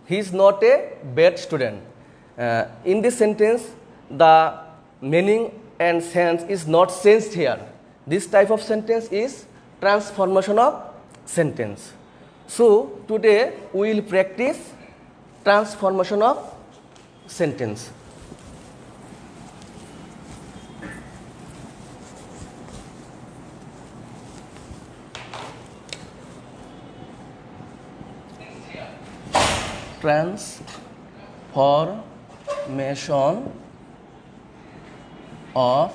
he is not a bad student. In this sentence, the meaning and sense is not changed here. This type of sentence is transformation of sentence. So today we will practice transformation of sentence. Transformation of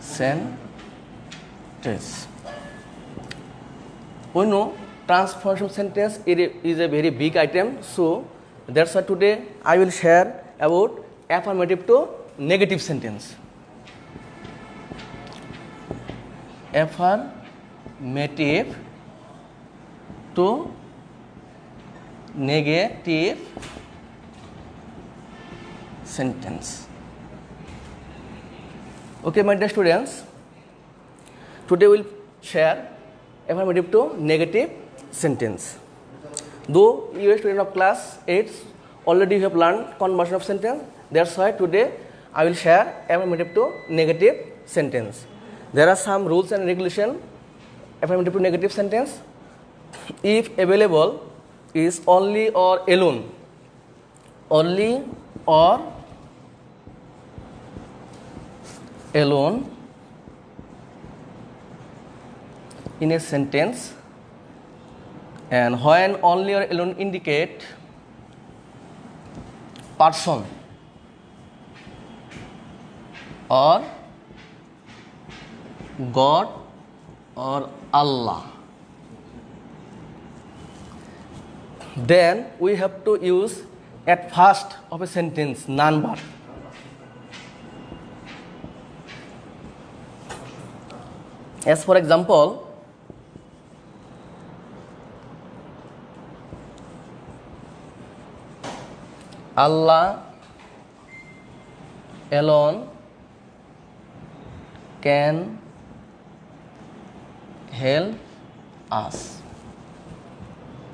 sentence. We know transformation sentence is a very big item, so that's why today I will share about affirmative to negative sentence. Affirmative to negative sentence. Okay, my dear students, today we'll share affirmative to negative sentence. Though you are a student of class 8, already you have learned conversion of sentence. That's why today I will share affirmative to negative sentence. There are some rules and regulations. Affirmative to negative sentence. If available is only or alone. Only or alone in a sentence, and when only or alone indicate person or God or Allah, then we have to use at first of a sentence non-verb. As for example, Allah alone can help us.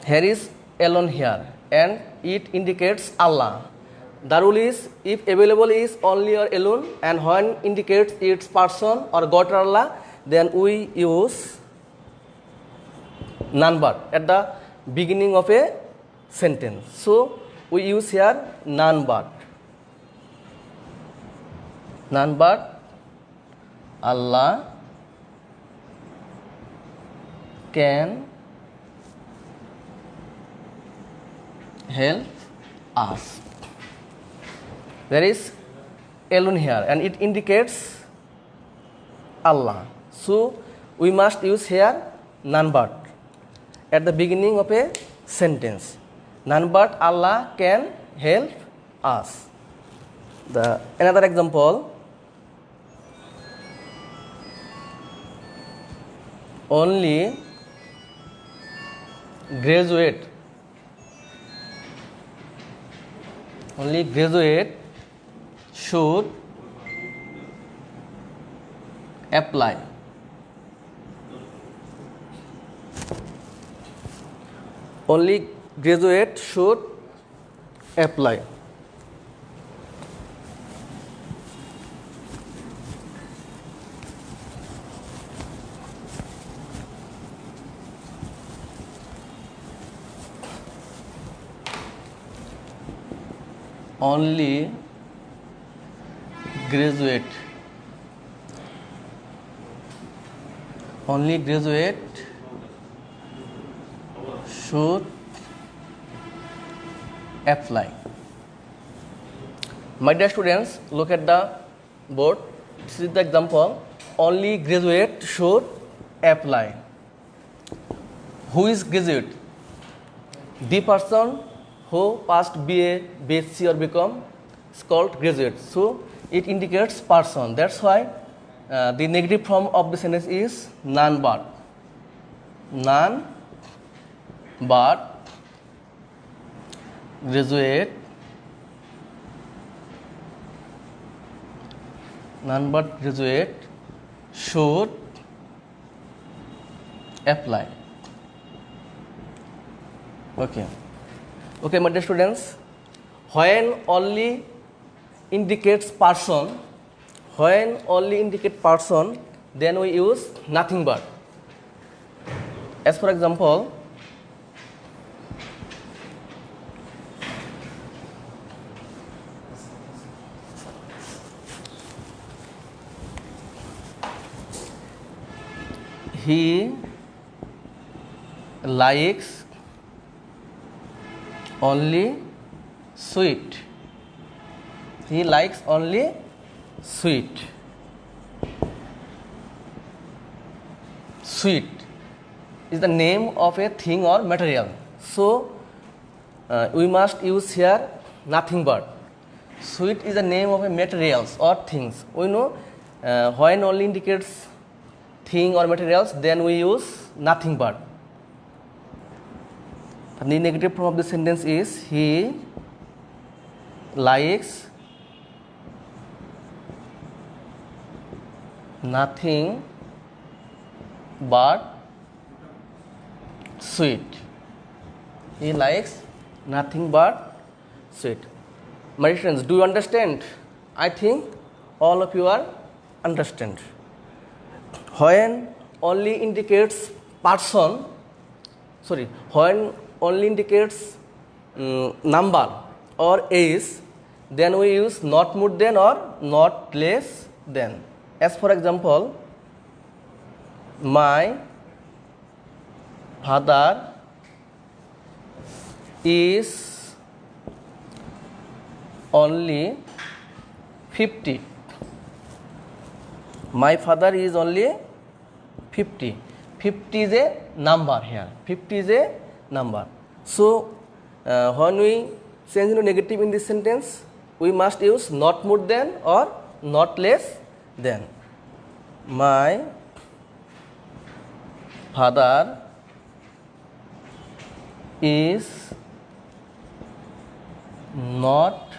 Here is alone here and it indicates Allah. The rule is if available is only or alone and when indicates its person or God or Allah, then we use non-verb at the beginning of a sentence. So we use here non-verb. Non-verb, Allah can help us. There is alone here and it indicates Allah. So we must use here non-verb at the beginning of a sentence. Non-verb Allah can help us. Another example, only graduate should apply. Only graduate should apply. Only graduate should apply. My dear students, look at the board. This is the example. Only graduate should apply. Who is graduate? The person who passed BA, BSc or BCom is called graduate. So it indicates person. That's why the negative form of the sentence is non-verb. Non-verb graduate. Non-verb graduate should apply. Okay. Okay, my dear students, when only indicates person, then we use nothing but. As for example, he likes only sweet. He likes only sweet. Sweet is the name of a thing or material. So, we must use here nothing but. Sweet is the name of a materials or things. We know when only indicates thing or materials, then we use nothing but. The negative form of the sentence is he likes nothing but sweet. He likes nothing but sweet. My dear friends, do you understand? I think all of you are understand. When only indicates person, when only indicates number or age, then we use not more than or not less than. As for example, my father is only 50. My father is only 50. 50 is a number here. 50 is a number. So, when we change into negative in this sentence, we must use not more than or not less than. My father is not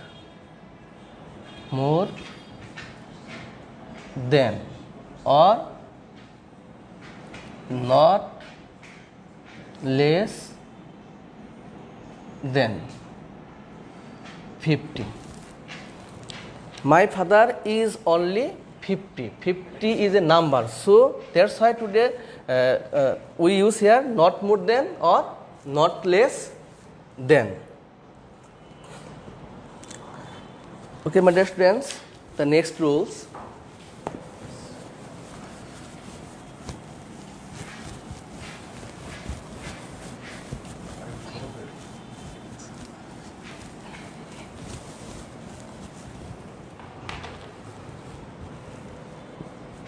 more than or not less than 50. My father is only 50. 50 is a number. So, that's why today we use here not more than or not less than. Okay, my dear students, the next rules.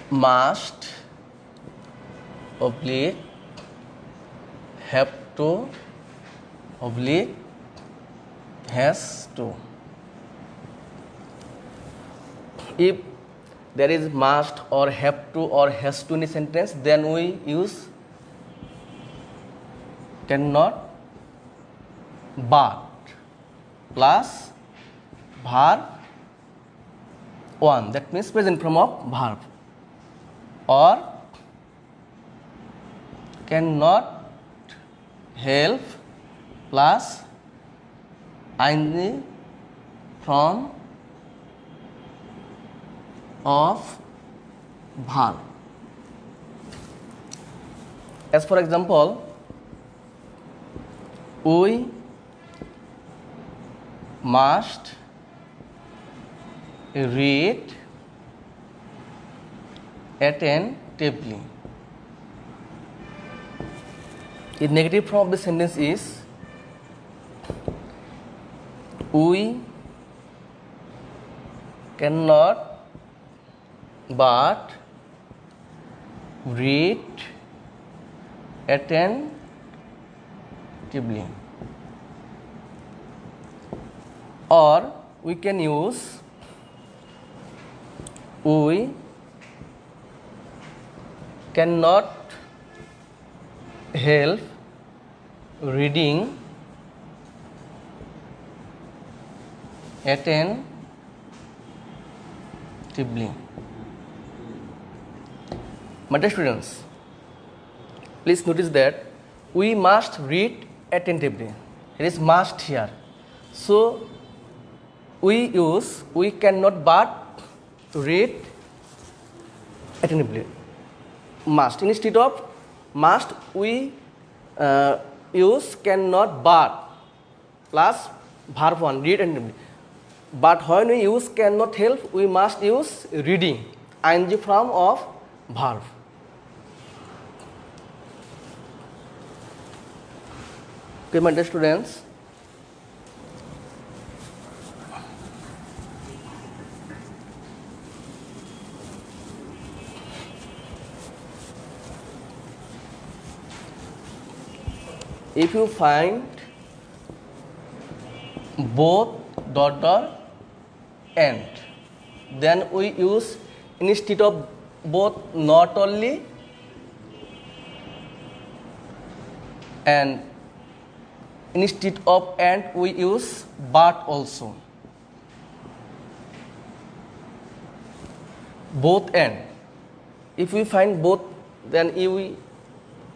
Must, oblique, have to, oblique, has to. If there is must or have to or has to in a sentence, then we use cannot but plus verb 1, that means present form of verb, or cannot help plus ing form of verb. As for example, we must read attentively. The negative form of the sentence is we cannot but read attentively. Or we can use we cannot help reading attentively. My dear students, please notice that we must read attentively. It is must here. So we cannot but read attentively. Must. Instead of must, we use cannot but plus verb 1, read attentively. But when we use cannot help, we must use reading, ing form of verb. Okay, my dear students. If you find both and, then we use instead of both not only and instead of and we use but also. Both and. If we find both, then we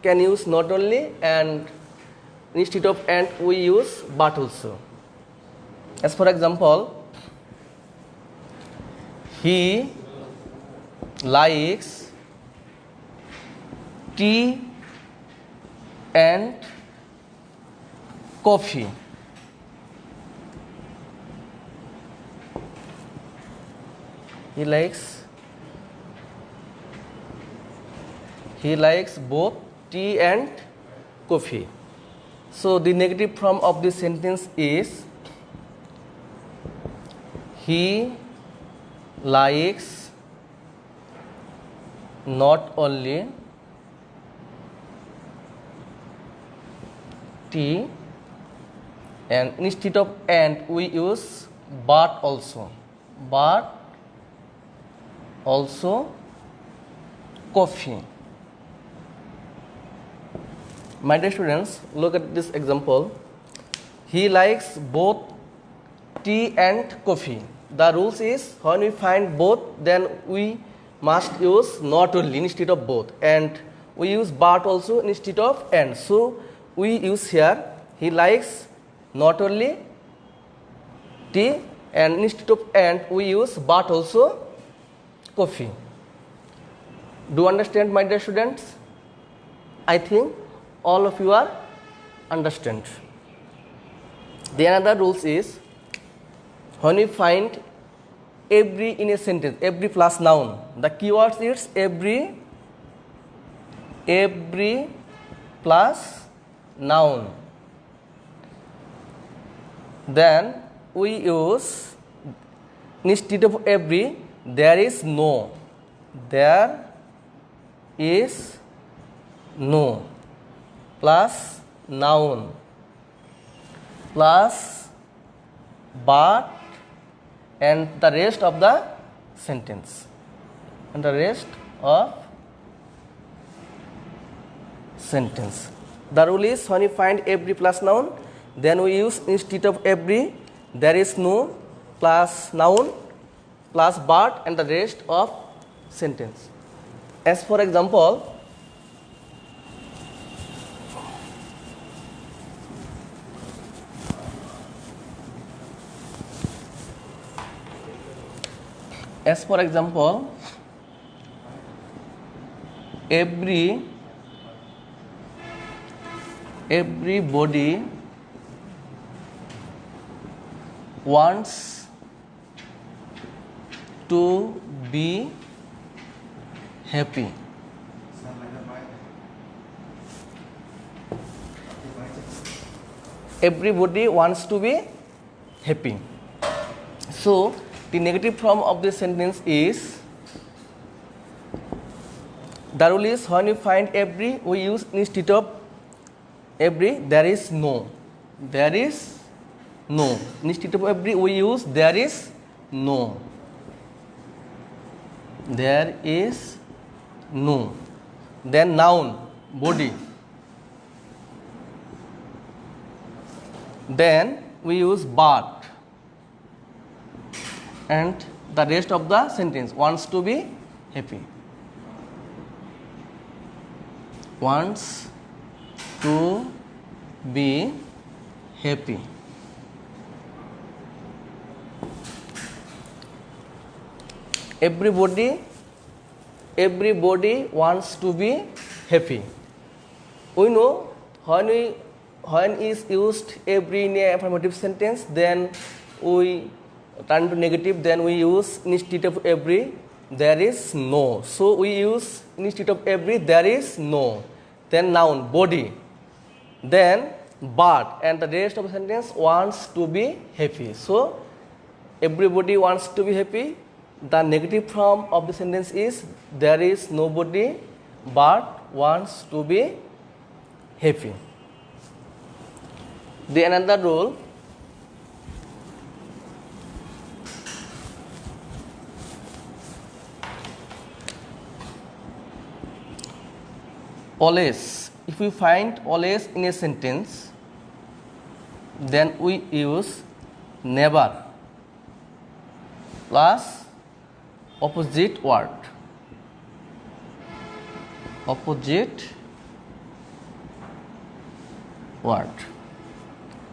can use not only, and instead of and we use but also. As for example, he likes tea and coffee. He likes both tea and coffee. So the negative form of this sentence is he likes not only tea, and instead of and we use but also coffee. My dear students, look at this example. He likes both tea and coffee. The rules is when we find both, then we must use not only instead of both, and we use but also instead of and. So we use here he likes not only tea, and instead of and we use but also coffee. Do you understand, my dear students? I think all of you are understand. The another rules is when we find every in a sentence, every plus noun, the keywords is every plus noun, then we use instead of every there is no plus noun plus but and the rest of the sentence. The rule is when you find every plus noun, then we use instead of every there is no plus noun plus but and the rest of sentence. As for example, everybody wants to be happy. Everybody wants to be happy. So the negative form of this sentence is, the rule is when you find every, we use instead of every there is no. Instead of every we use there is no. Then noun, body. Then we use but and the rest of the sentence, wants to be happy. Wants to be happy. Everybody wants to be happy. We know when is used every in a affirmative sentence, then we turn to negative, then we use instead of every there is no. So we use instead of every there is no. Then noun body, then but, and the rest of the sentence wants to be happy. So everybody wants to be happy. The negative form of the sentence is there is nobody but wants to be happy. Then another rule, always. If we find always in a sentence, then we use never plus opposite word.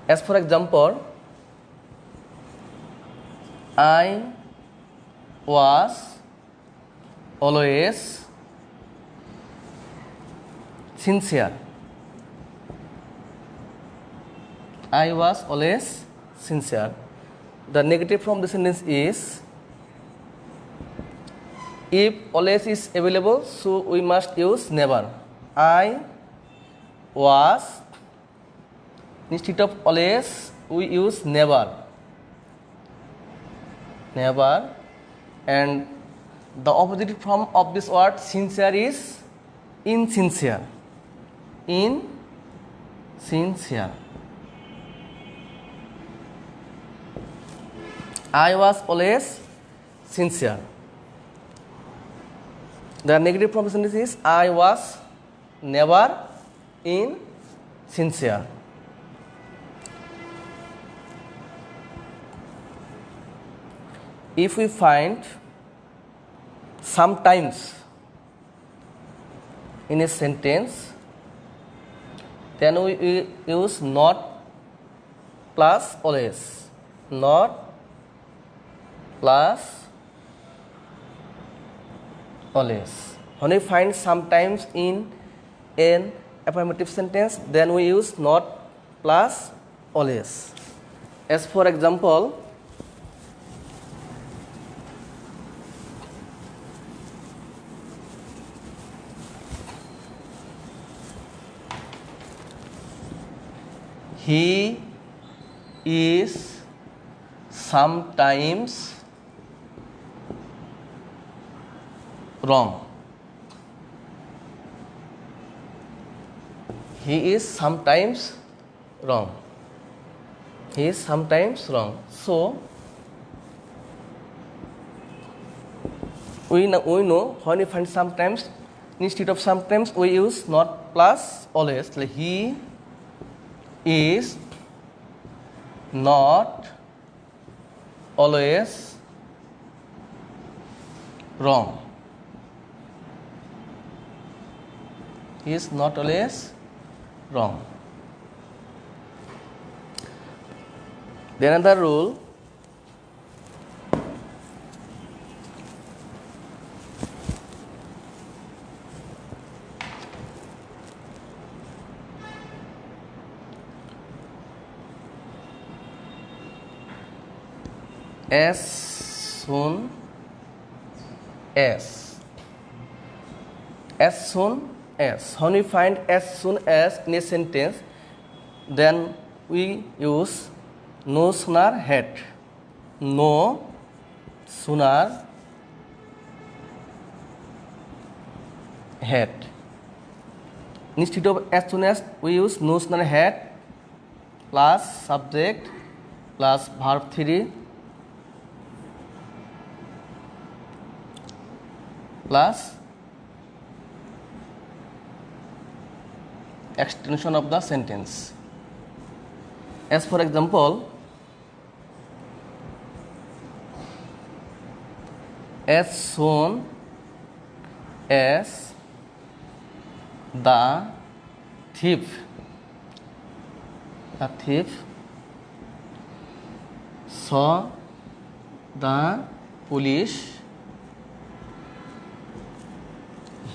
As for example, I was always sincere. I was always sincere. The negative from the sentence is if always is available, so we must use never. I was, instead of always, we use never. And the opposite form of this word sincere is insincere. I was always sincere. The negative from the sentence is I was never insincere. If we find sometimes in a sentence, then we use not plus always. Not plus always. When we find sometimes in an affirmative sentence, then we use not plus always. As for example, he is sometimes wrong. He is sometimes wrong. So we know when we find sometimes, instead of sometimes we use not plus always. Like he is not always wrong. He is not always wrong. Then another rule, as soon as. When we find as soon as in a sentence, then we use no sooner had. No sooner had. Instead of as soon as, we use no sooner had plus subject plus verb 3 plus extension of the sentence. As for example, as soon as the thief saw the police.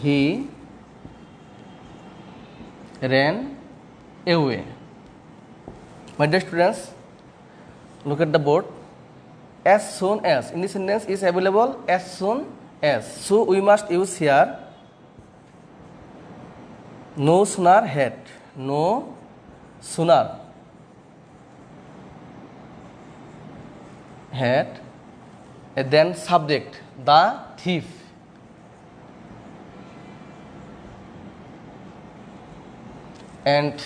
He ran away. My dear students, look at the board. As soon as in this sentence is available as soon as. So we must use here no sooner had. No sooner had then subject the thief. And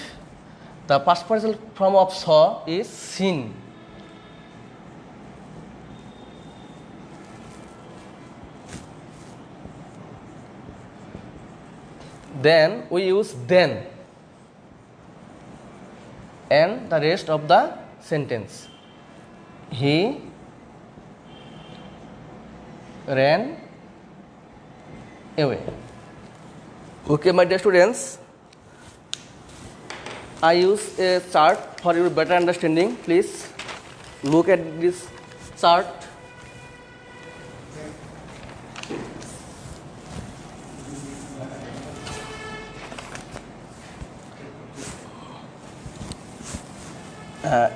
the past participle form of saw is seen. Then we use then and the rest of the sentence. He ran away. Okay, my dear students, I use a chart for your better understanding. Please look at this chart.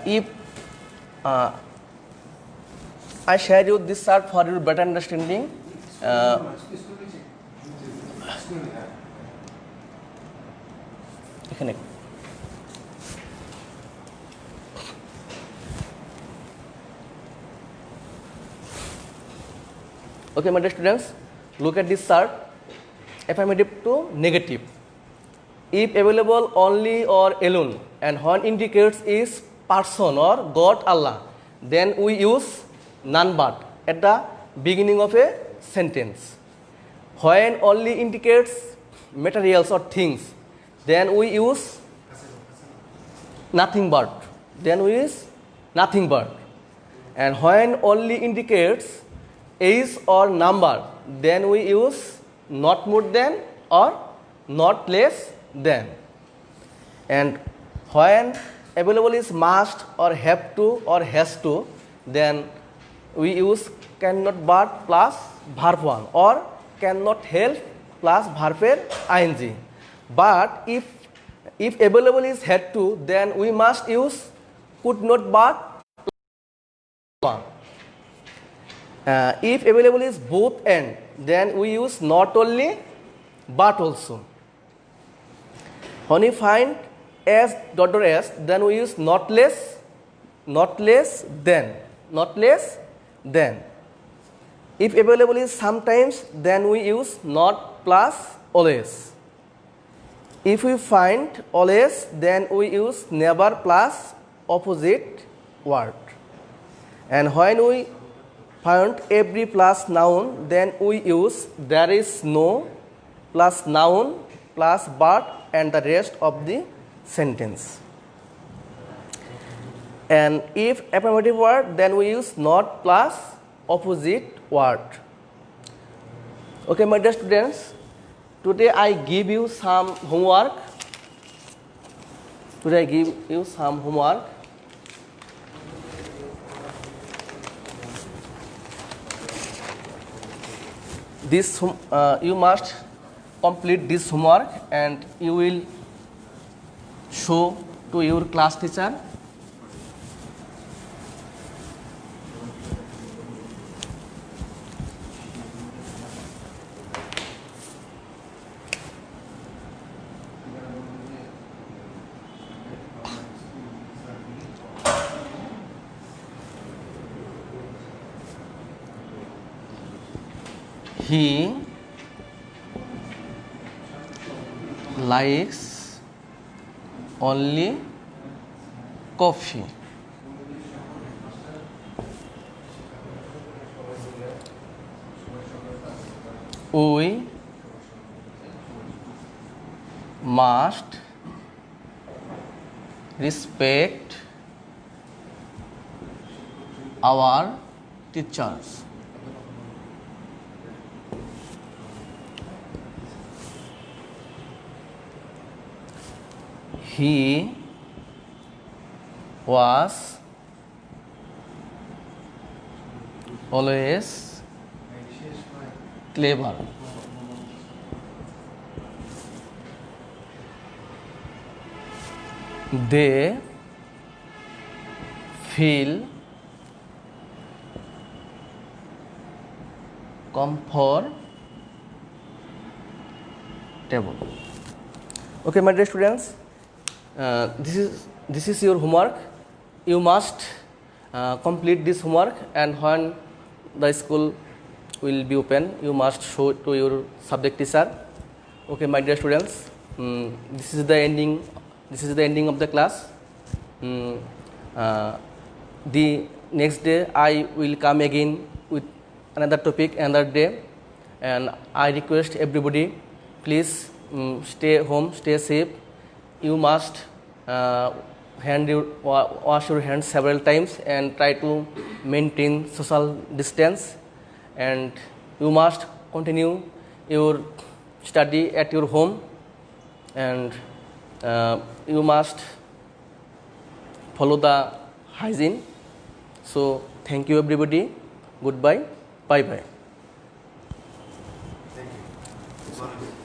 If I share you this chart for your better understanding, এখানে okay, my dear students, look at this chart. Affirmative to negative. If available only or alone, and when indicates is person or God, Allah, then we use none but at the beginning of a sentence. When only indicates materials or things, then we use nothing but. Then we use nothing but. And when only indicates age or number, then we use not more than or not less than. And when available is must or have to or has to, then we use cannot but plus verb 1 or cannot help plus verb ing. But if available is had to, then we must use could not but plus 1. If available is both and, then we use not only but also. When we find as dot dot s, then we use not less than. If available is sometimes, then we use not plus always. If we find always, then we use never plus opposite word. And when we find every plus noun, then we use there is no plus noun plus but and the rest of the sentence. And if affirmative word, then we use not plus opposite word. Okay, my dear students, today I give you some homework. This you must complete this homework and you will show to your class teacher. He likes only coffee. We must respect our teachers. He was always clever. They feel comfortable. Okay, my dear students, this is your homework. You must complete this homework, and when the school will be open, you must show it to your subject teacher. Okay, my dear students, this is the ending. This is the ending of the class. The next day I will come again with another topic, another day, and I request everybody, please stay home, stay safe. You must wash your hands several times and try to maintain social distance, and you must continue your study at your home, and you must follow the hygiene. So thank you everybody. Goodbye. Bye bye. Thank you.